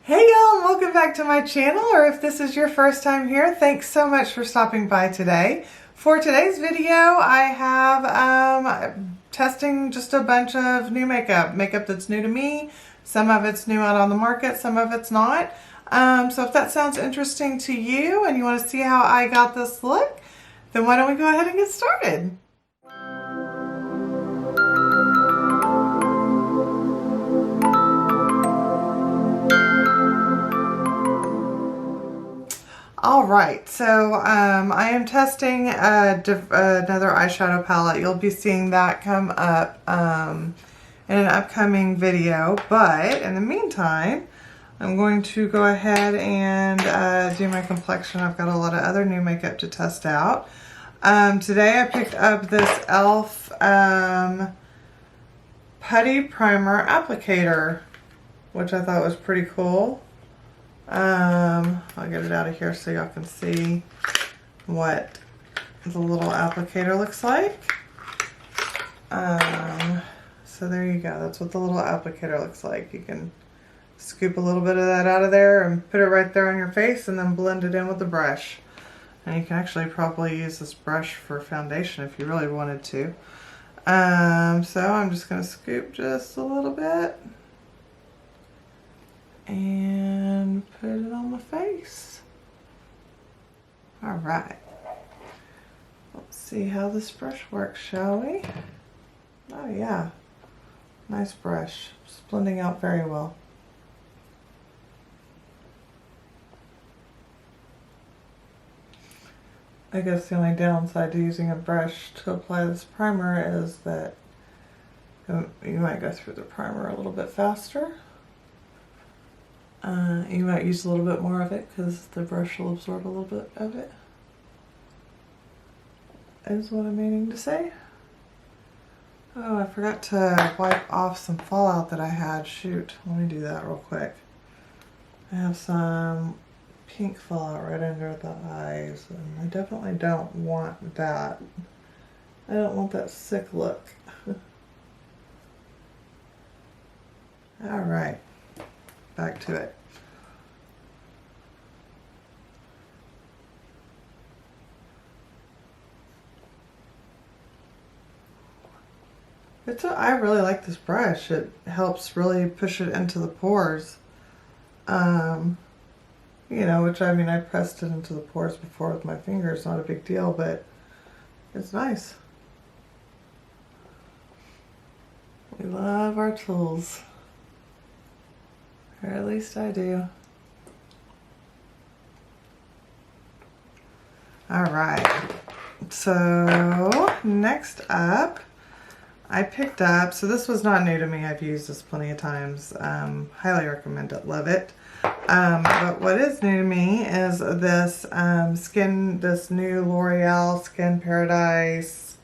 Hey y'all, welcome back to my channel, or if this is your first time here, thanks so much for stopping by today. For today's video, I have testing just a bunch of new makeup that's new to me. Some of it's new out on the market, some of it's not. So if that sounds interesting to you and you want to see how I got this look, then why don't we go ahead and get started? Alright, so I am testing another eyeshadow palette. You'll be seeing that come up in an upcoming video, but in the meantime, I'm going to go ahead and do my complexion. I've got a lot of other new makeup to test out. Today I picked up this e.l.f. Putty Primer Applicator, which I thought was pretty cool. I'll get it out of here so y'all can see what the little applicator looks like. So there you go. That's what the little applicator looks like. You can scoop a little bit of that out of there and put it right there on your face and then blend it in with the brush. And you can actually probably use this brush for foundation if you really wanted to. So I'm just going to scoop just a little bit and put it on my face. Alright. Let's see how this brush works, shall we? Oh yeah. Nice brush. It's blending out very well. I guess the only downside to using a brush to apply this primer is that you might go through the primer a little bit faster. You might use a little bit more of it because the brush will absorb a little bit of it, is what I'm meaning to say. Oh, I forgot to wipe off some fallout that I had. Shoot, let me do that real quick. I have some pink fallout right under the eyes, and I definitely don't want that. I don't want that sick look. Alright, back to it. I really like this brush. It helps really push it into the pores. You know, which I mean, I pressed it into the pores before with my fingers, not a big deal, but it's nice. We love our tools. Or at least I do. Alright, so next up, I picked up, so this was not new to me, I've used this plenty of times, highly recommend it, love it. But what is new to me is this this new L'Oreal Skin Paradise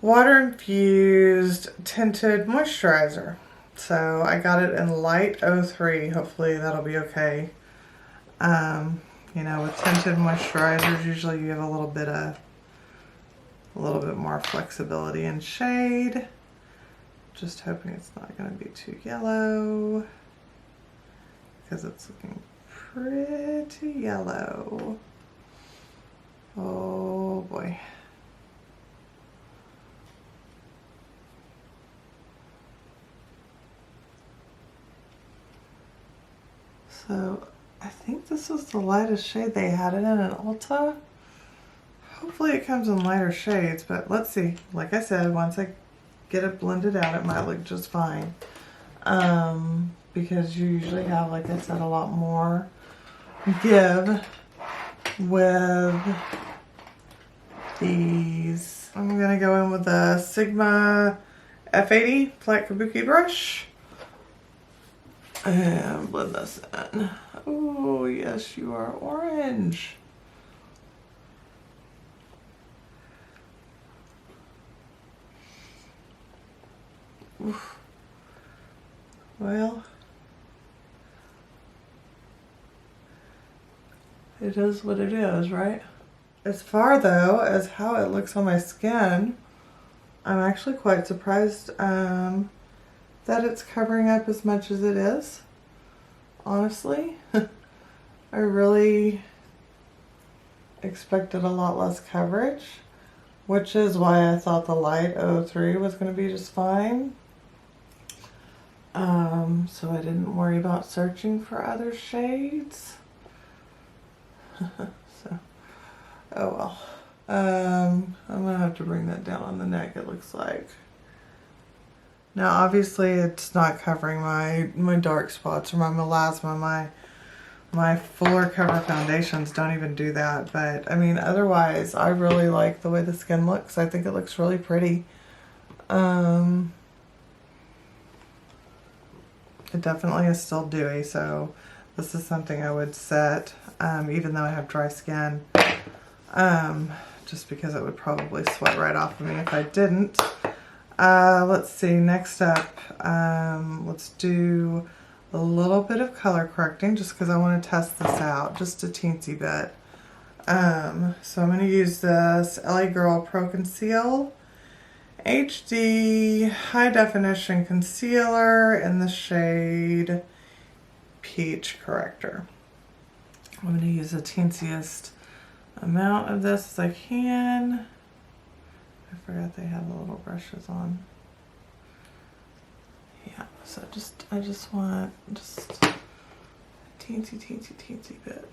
Water-Infused Tinted Moisturizer. So I got it in light 03, hopefully that'll be okay. You know, with tinted moisturizers, usually you have a little bit more flexibility in shade. Just hoping it's not going to be too yellow, because it's looking pretty yellow. Oh boy. So I think this was the lightest shade they had it in Ulta. Hopefully it comes in lighter shades, but let's see. Like I said, once I get it blended out, it might look just fine. Because you usually have, like I said, a lot more give with these. I'm going to go in with the Sigma F80 Flat Kabuki brush and blend this in. Oh, yes, you are orange. Oof. Well, it is what it is, right? As far though as how it looks on my skin, I'm actually quite surprised that it's covering up as much as it is. honestly. I really expected a lot less coverage, which is why I thought the light 03 was going to be just fine. So I didn't worry about searching for other shades. So, oh well. I'm gonna have to bring that down on the neck, it looks like. Now obviously it's not covering my dark spots or my melasma. My fuller cover foundations don't even do that, but I mean otherwise I really like the way the skin looks. I think it looks really pretty. It definitely is still dewy, so this is something I would set, even though I have dry skin, just because it would probably sweat right off of me if I didn't. Let's see, next up, let's do a little bit of color correcting, just because I want to test this out, just a teensy bit. So I'm going to use this LA Girl Pro Conceal HD High Definition Concealer in the shade Peach Corrector. I'm going to use the teensiest amount of this as I can. I forgot they have the little brushes on. Yeah, so I just want just a teensy bit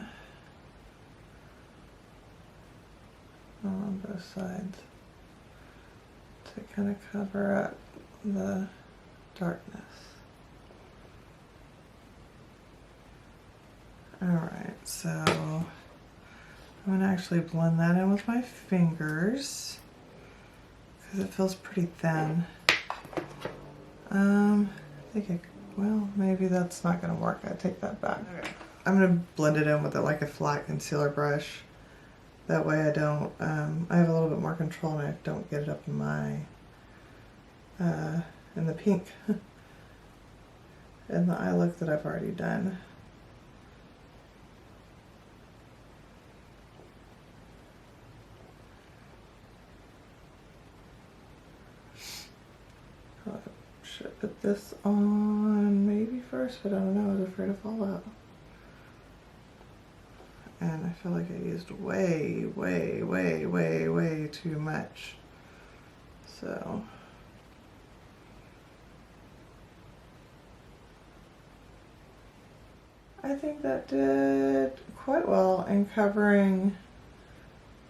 on both sides to kind of cover up the darkness. Alright, so I'm going to actually blend that in with my fingers because it feels pretty thin. I think well, maybe that's not going to work. I take that back. Okay. I'm going to blend it in with like a flat concealer brush. That way I don't, I have a little bit more control and I don't get it up in my, in the pink, in the eye look that I've already done. I should put this on maybe first, but I don't know, I was afraid to fall out. And I feel like I used way too much. So I think that did quite well in covering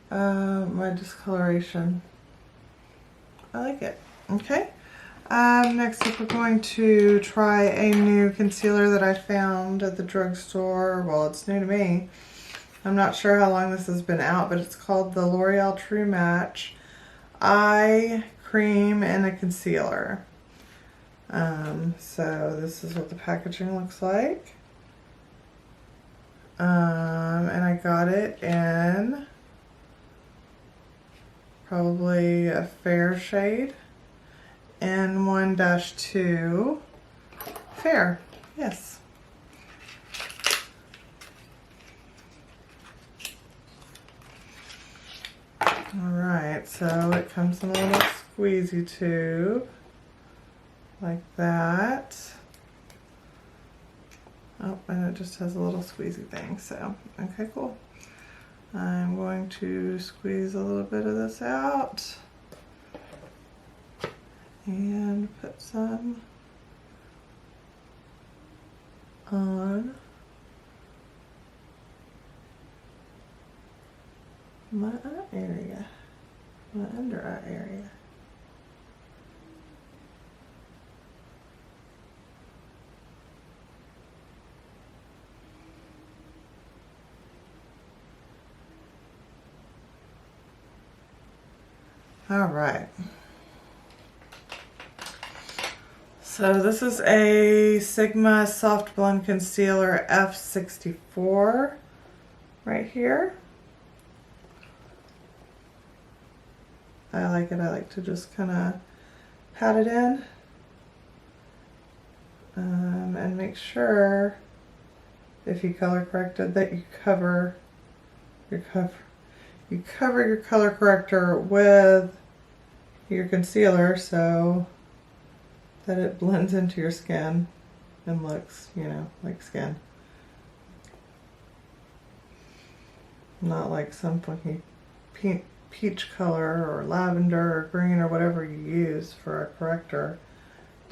my discoloration. I like it. Okay. Next up we're going to try a new concealer that I found at the drugstore. Well, it's new to me. I'm not sure how long this has been out, but it's called the L'Oreal True Match Eye Cream and a Concealer. So this is what the packaging looks like. And I got it in probably a fair shade. N1-2 fair, yes. Alright, so it comes in a little squeezy tube, like that. Oh, and it just has a little squeezy thing, so, okay, cool. I'm going to squeeze a little bit of this out and put some on my eye area, my under eye area. All right. So this is a Sigma Soft Blend Concealer F64 right here. I like it. I like to just kind of pat it in and make sure if you color corrected that you cover your color corrector with your concealer so that it blends into your skin and looks, you know, like skin. not like some funky peach color or lavender or green or whatever you use for a corrector,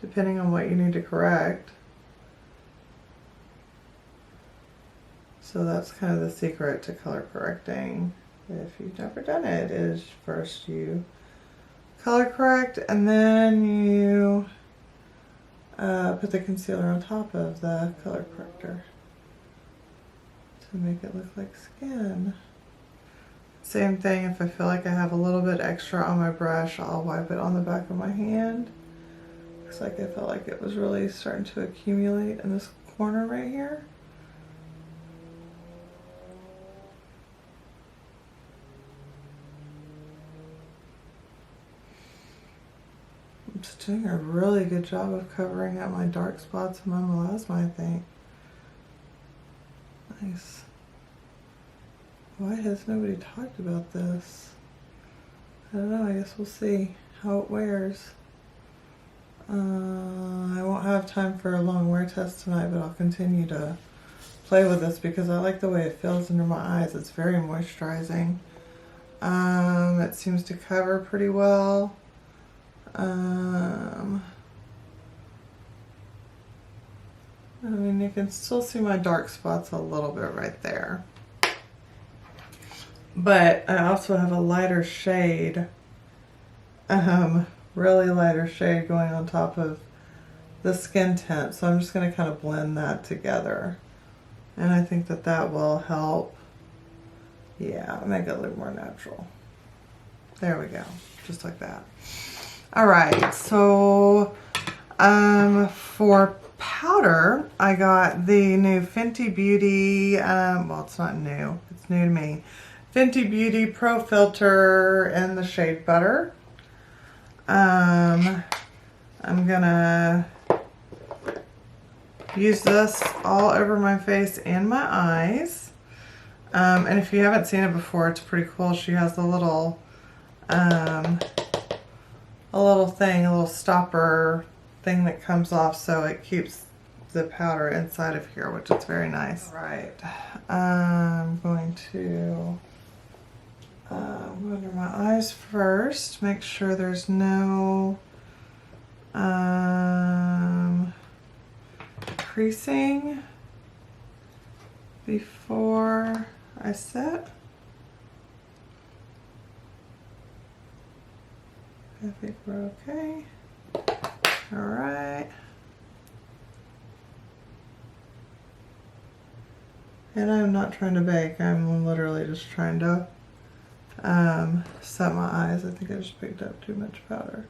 depending on what you need to correct. So that's kind of the secret to color correcting. If you've never done it, is first you color correct and then you put the concealer on top of the color corrector to make it look like skin. Same thing, if I feel like I have a little bit extra on my brush, I'll wipe it on the back of my hand. Looks like I felt like it was really starting to accumulate in this corner right here. I'm just doing a really good job of covering up my dark spots in my melasma, I think. Nice. Why has nobody talked about this? I don't know, I guess we'll see how it wears. I won't have time for a long wear test tonight, but I'll continue to play with this because I like the way it feels under my eyes. It's very moisturizing. It seems to cover pretty well. I mean, you can still see my dark spots a little bit right there. But I also have a lighter shade, really lighter shade going on top of the skin tint. So I'm just going to kind of blend that together. And I think that that will help, yeah, make it look more natural. There we go, just like that. All right, so for powder, I got the new Fenty Beauty, well, it's not new, it's new to me. Fenty Beauty Pro Filt'r in the shade Butter. I'm gonna use this all over my face and my eyes. And if you haven't seen it before, it's pretty cool. She has a little thing, a little stopper thing that comes off, so it keeps the powder inside of here, which is very nice. All right, I'm going to go under my eyes first, make sure there's no creasing before I set. I think we're okay. All right. And I'm not trying to bake. I'm literally just trying to set my eyes. I think I just picked up too much powder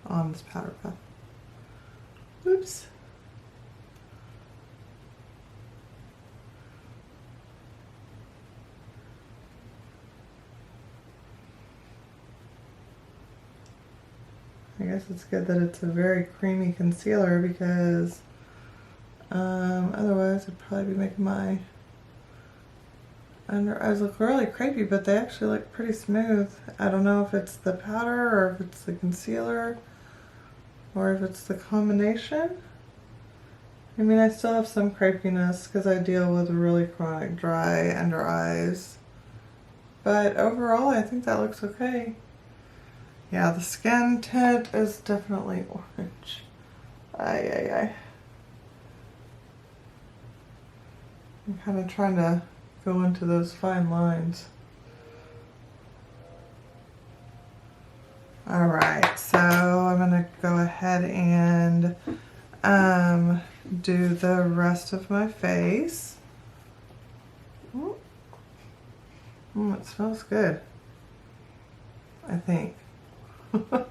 on this powder puff. Oops. I guess it's good that it's a very creamy concealer because otherwise it'd probably be making my under eyes look really crepey, but they actually look pretty smooth. I don't know if it's the powder or if it's the concealer or if it's the combination. I mean, I still have some crepiness because I deal with really chronic dry under eyes, but overall I think that looks okay. Yeah, the skin tint is definitely orange. I'm kind of trying to go into those fine lines. All right, so I'm gonna go ahead and do the rest of my face. It smells good, I think. I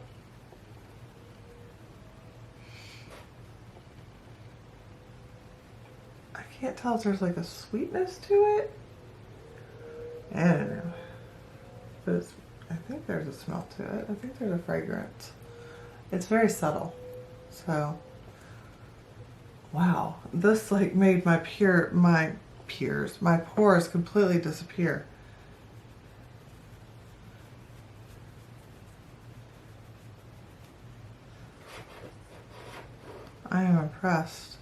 can't tell if there's like a sweetness to it. I don't know. But I think there's a smell to it. I think there's a fragrance. It's very subtle. So, wow. This like made my pores completely disappear. I am impressed.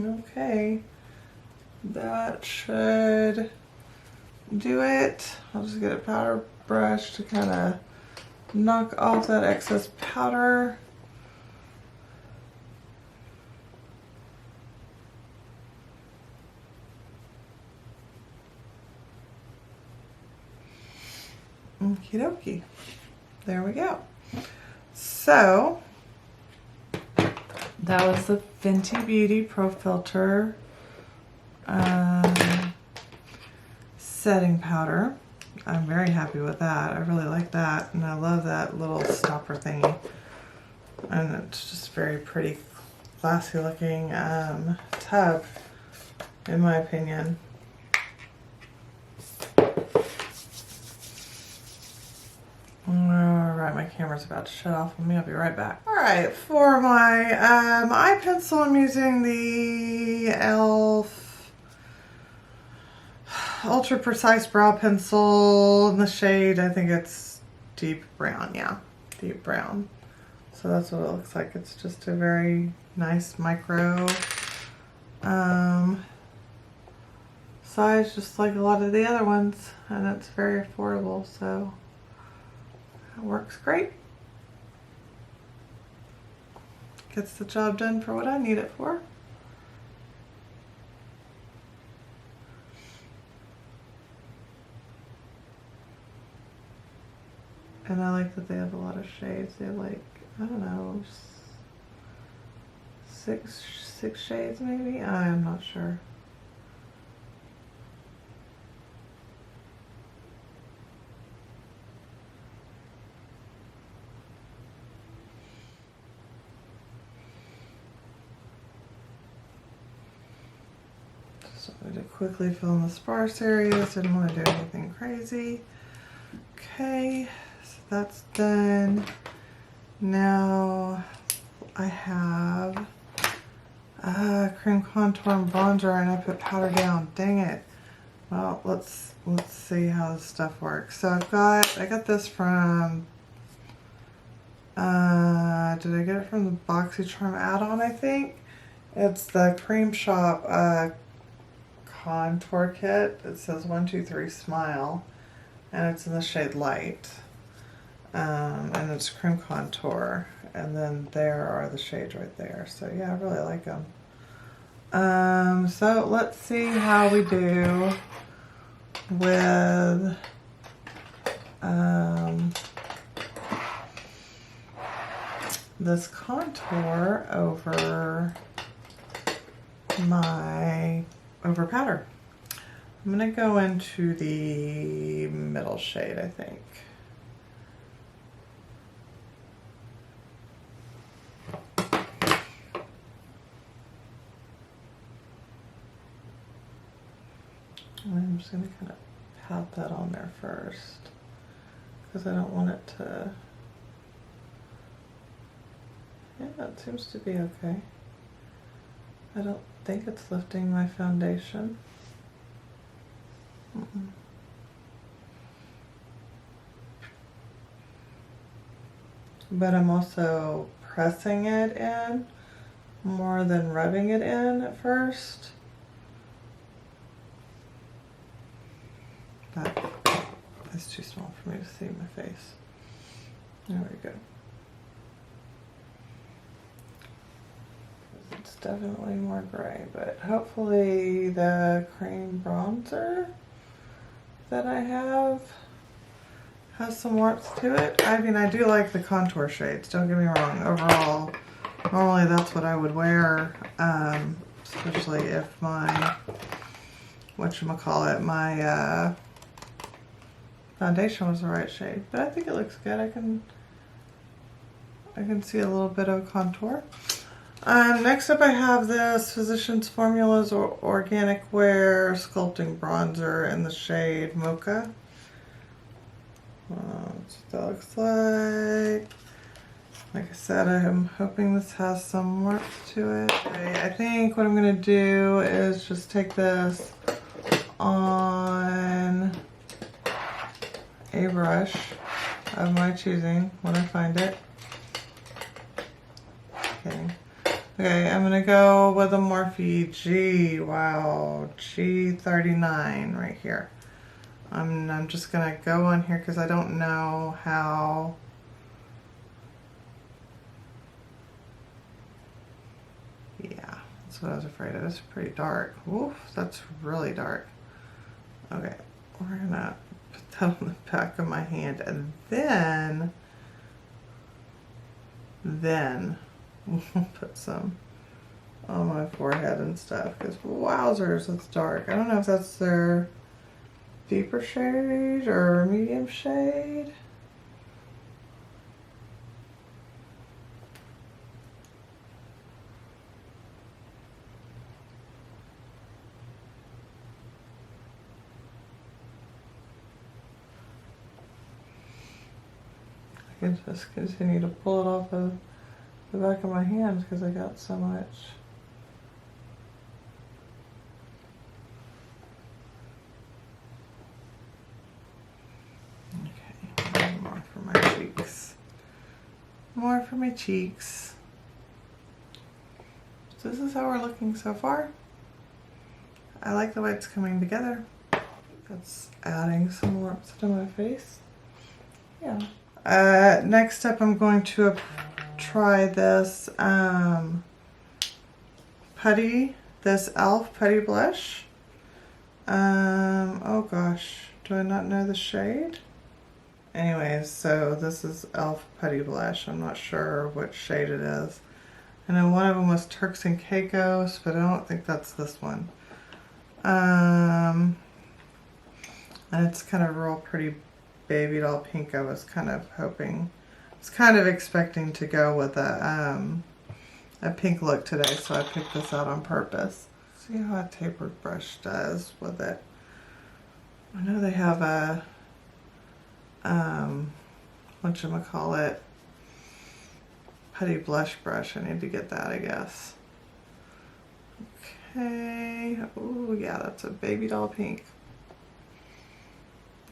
Okay, that should do it. I'll just get a powder brush to kind of knock off that excess powder. Okie dokie. There we go. So that was the Fenty Beauty Pro Filter setting powder. I'm very happy with that. I really like that, and I love that little stopper thingy. And it's just very pretty, classy looking tub, in my opinion. Alright, my camera's about to shut off on me. I'll be right back. Alright, for my eye pencil, I'm using the e.l.f. Ultra Precise Brow Pencil in the shade, I think it's deep brown, yeah, deep brown. So that's what it looks like. It's just a very nice micro size, just like a lot of the other ones, and it's very affordable, so it works great. Gets the job done for what I need it for. And I like that they have a lot of shades. They have like, I don't know, six shades maybe? I'm not sure. Just wanted to quickly fill in the sparse areas. Didn't want to do anything crazy. Okay. That's done. Now I have cream contour and bronzer, and I put powder down. Dang it. Well, let's see how this stuff works. So I got this from did I get it from the BoxyCharm add-on, I think? It's the Cream Shop contour kit. It says 1, 2, 3 Smile, and it's in the shade Light. And it's cream contour, and then there are the shades right there. So yeah, I really like them. So let's see how we do with this contour over powder. I'm gonna go into the middle shade, I think. I'm just going to kind of pat that on there first, because I don't want it to, yeah, that seems to be okay. I don't think it's lifting my foundation. But I'm also pressing it in more than rubbing it in at first. But it's too small for me to see my face. There we go. It's definitely more gray, but hopefully the cream bronzer that I have has some warmth to it. I mean, I do like the contour shades, don't get me wrong. Overall, normally that's what I would wear, especially if my, whatchamacallit, my foundation was the right shade. But I think it looks good. I can see a little bit of contour. Next up I have this Physicians Formulas Organic Wear Sculpting Bronzer in the shade Mocha. That's what that looks like. Like I said, I'm hoping this has some warmth to it. I think what I'm going to do is just take this on a brush of my choosing when I find it. Okay. Okay, I'm gonna go with a Morphe G. Wow, G39 right here. I'm just gonna go on here because I don't know how. Yeah, that's what I was afraid of. It's pretty dark. Oof, that's really dark. Okay, we're gonna put that on the back of my hand, and then we'll put some on my forehead and stuff, because wowzers, it's dark. I don't know if that's their deeper shade or medium shade. I can just continue to pull it off of the back of my hand because I got so much. Okay, more for my cheeks. More for my cheeks. So this is how we're looking so far. I like the way it's coming together. That's adding some warmth to my face. Yeah. Next up, I'm going to try this Putty, this e.l.f. Putty blush. Oh gosh, do I not know the shade? Anyways, so this is e.l.f. Putty blush. I'm not sure which shade it is. I know one of them was Turks and Caicos, but I don't think that's this one. And it's kind of real pretty baby doll pink. I was kind of hoping, I was kind of expecting to go with a pink look today, so I picked this out on purpose. See how a tapered brush does with it. I know they have a whatchamacallit, Putty blush brush. I need to get that, I guess. Okay. Oh yeah, that's a baby doll pink.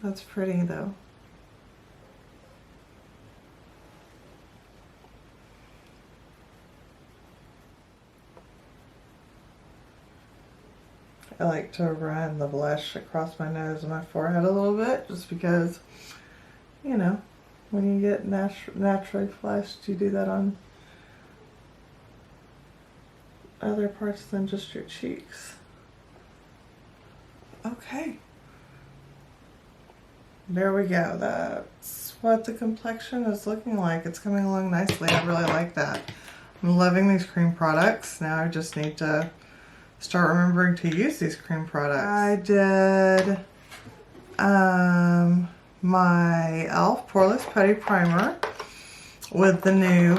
That's pretty though. I like to run the blush across my nose and my forehead a little bit, just because, you know, when you get naturally flushed, you do that on other parts than just your cheeks. Okay. There we go. That's what the complexion is looking like. It's coming along nicely. I really like that. I'm loving these cream products. Now I just need to start remembering to use these cream products. I did my e.l.f. Poreless Putty Primer with the new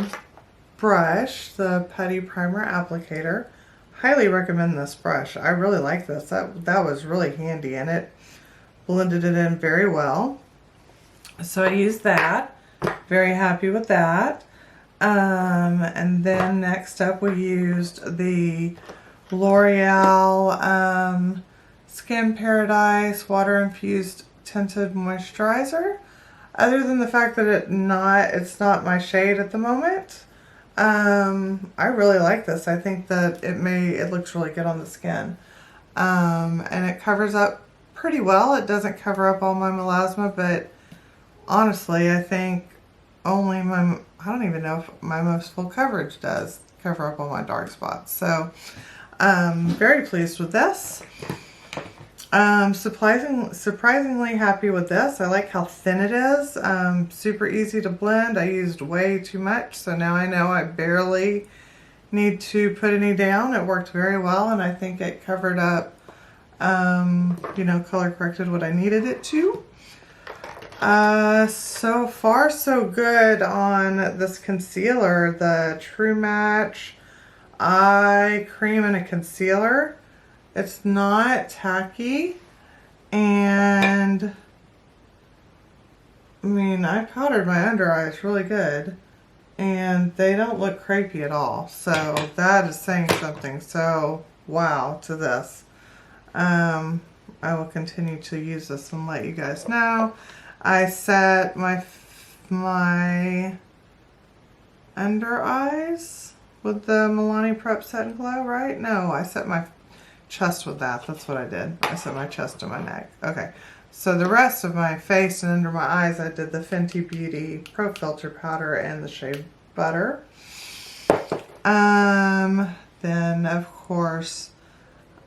brush, the Putty Primer Applicator. Highly recommend this brush. I really like this. That was really handy, and it blended it in very well. So I used that. Very happy with that. And then next up we used the Loreal Skin Paradise Water-Infused Tinted Moisturizer. Other than the fact that it's not my shade at the moment, I really like this. I think that it looks really good on the skin. And it covers up pretty well. It doesn't cover up all my melasma, but honestly, I think only I don't even know if my most full coverage does cover up all my dark spots. So very pleased with this. Surprisingly happy with this. I like how thin it is. Super easy to blend. I used way too much, so now I know I barely need to put any down. It worked very well, and I think it covered up, you know, color corrected what I needed it to. So far so good on this concealer, the True Match Eye Cream and a Concealer. It's not tacky, and I mean, I powdered my under eyes really good, and they don't look crepey at all, so that is saying something. So wow to this. I will continue to use this and let you guys know. I set my under eyes with the Milani Prep Set and Glow, right? No, I set my chest with that. That's what I did. I set my chest and my neck. Okay. So the rest of my face and under my eyes, I did the Fenty Beauty Pro Filter Powder and the Shea Butter. Then, of course,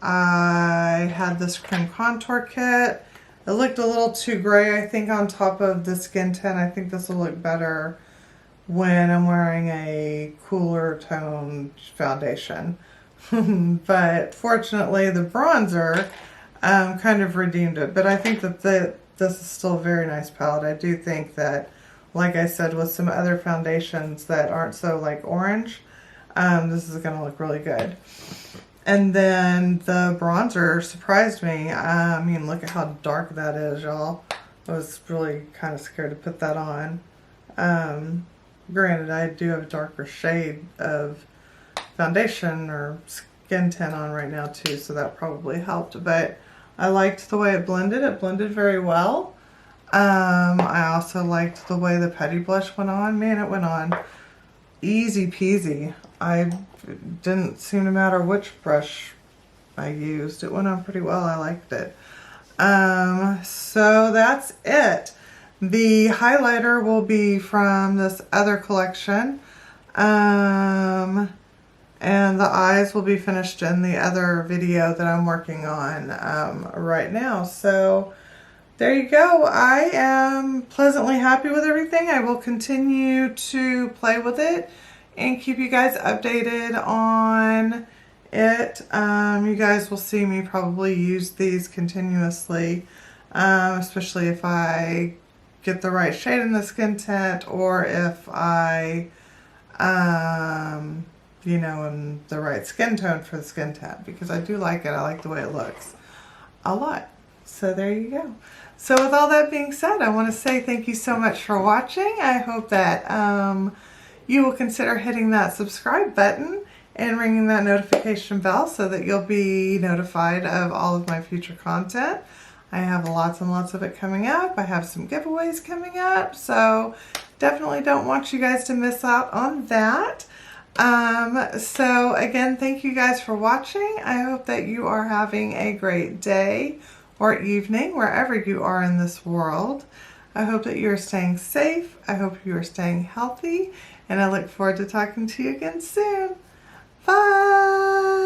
I had this cream contour kit. It looked a little too gray, I think, on top of the skin tint. I think this will look better when I'm wearing a cooler toned foundation. But fortunately, the bronzer kind of redeemed it. But I think that this is still a very nice palette. I do think that, like I said, with some other foundations that aren't so like orange, this is going to look really good. And then the bronzer surprised me. I mean, look at how dark that is, y'all. I was really kind of scared to put that on. Granted, I do have a darker shade of foundation or skin tint on right now too, so that probably helped. But I liked the way it blended. It blended very well. I also liked the way the Putty blush went on. Man, it went on easy peasy. Didn't seem to matter which brush I used. It went on pretty well. I liked it. So that's it. The highlighter will be from this other collection. And the eyes will be finished in the other video that I'm working on right now. So there you go. I am pleasantly happy with everything. I will continue to play with it and keep you guys updated on it. You guys will see me probably use these continuously, especially if I get the right shade in the skin tint, or if I, you know, am the right skin tone for the skin tint, because I do like it. I like the way it looks a lot. So there you go. So with all that being said, I want to say thank you so much for watching. I hope that you will consider hitting that subscribe button and ringing that notification bell so that you'll be notified of all of my future content. I have lots and lots of it coming up. I have some giveaways coming up, so definitely don't want you guys to miss out on that. So again, thank you guys for watching. I hope that you are having a great day or evening wherever you are in this world. I hope that you're staying safe. I hope you are staying healthy, and I look forward to talking to you again soon. Bye!